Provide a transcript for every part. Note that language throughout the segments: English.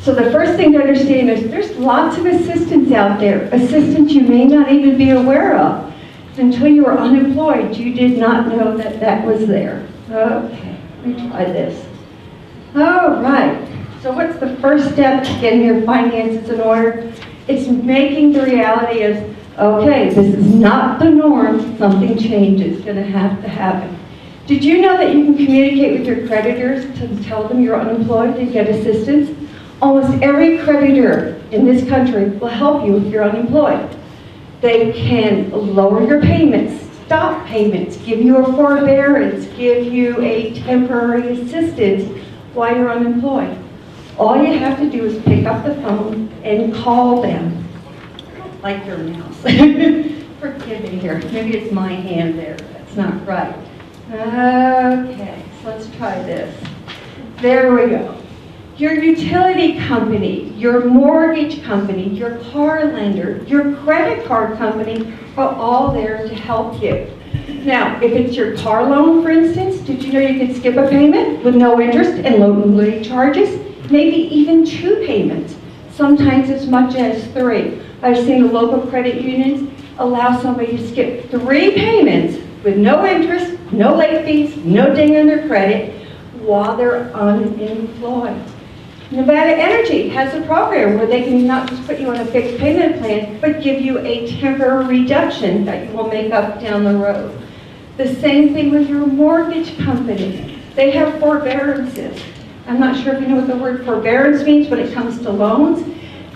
So the first thing to understand is there's lots of assistance out there, assistance you may not even be aware of. Until you were unemployed, you did not know that that was there. Okay, let me try this. All right, so what's the first step to getting your finances in order? It's making the reality of, okay, this is not the norm, something change is going to have to happen. Did you know that you can communicate with your creditors to tell them you're unemployed and get assistance? Almost every creditor in this country will help you if you're unemployed. They can lower your payments, stop payments, give you a forbearance, give you a temporary assistance while you're unemployed. All you have to do is pick up the phone and call them. I don't like your mouse. Forgive me here. Maybe it's my hand there. That's not right. Okay, so let's try this. There we go. Your utility company, your mortgage company, your car lender, your credit card company are all there to help you. Now, if it's your car loan, for instance, did you know you could skip a payment with no interest and low late charges? Maybe even 2 payments, sometimes as much as 3. I've seen the local credit unions allow somebody to skip 3 payments with no interest, no late fees, no ding on their credit while they're unemployed. Nevada Energy has a program where they can not just put you on a fixed payment plan, but give you a temporary reduction that you will make up down the road. The same thing with your mortgage company. They have forbearances. I'm not sure if you know what the word forbearance means when it comes to loans.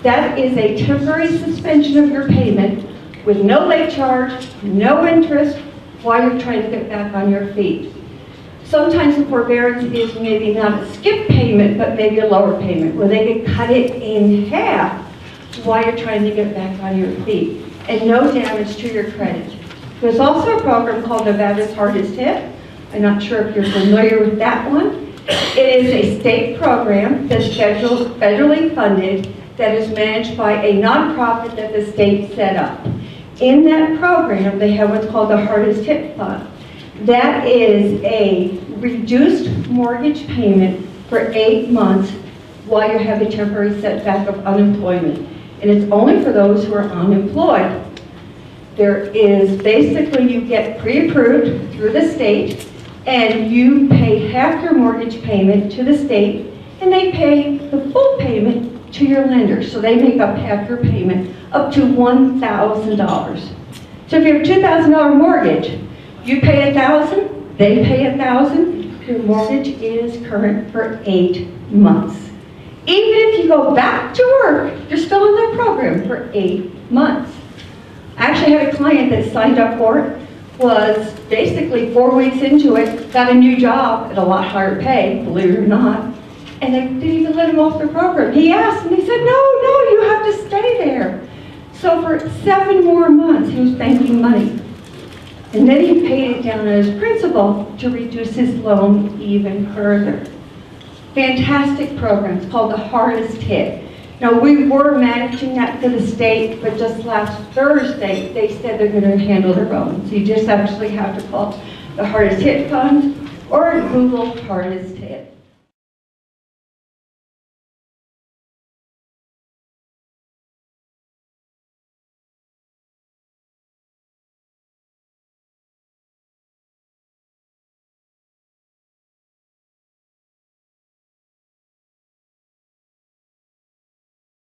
That is a temporary suspension of your payment with no late charge, no interest, while you're trying to get back on your feet. Sometimes the forbearance is maybe not a skip payment, but maybe a lower payment, where they can cut it in half while you're trying to get back on your feet, and no damage to your credit. There's also a program called Nevada's Hardest Hit. I'm not sure if you're familiar with that one. It is a state program that's federally funded that is managed by a nonprofit that the state set up. In that program, they have what's called the Hardest Hit Fund. That is a reduced mortgage payment for 8 months while you have a temporary setback of unemployment. And it's only for those who are unemployed. There is basically, you get pre-approved through the state, and you pay half your mortgage payment to the state, and they pay the full payment to your lender. So they make up half your payment, up to $1,000. So if you have a $2,000 mortgage, you pay $1,000, they pay $1,000, your mortgage is current for 8 months. Even if you go back to work, you're still in that program for 8 months. I actually had a client that signed up for it, was basically 4 weeks into it, got a new job at a lot higher pay, believe it or not, and they didn't even let him off the program. He asked, and he said, no, you have to stay there. So for 7 more months, he was banking money. And then he paid it down as principal to reduce his loan even further. Fantastic program. It's called the Hardest Hit. Now, we were managing that for the state, but just last Thursday, they said they're going to handle their own. So you just actually have to call the Hardest Hit Fund or Google Hardest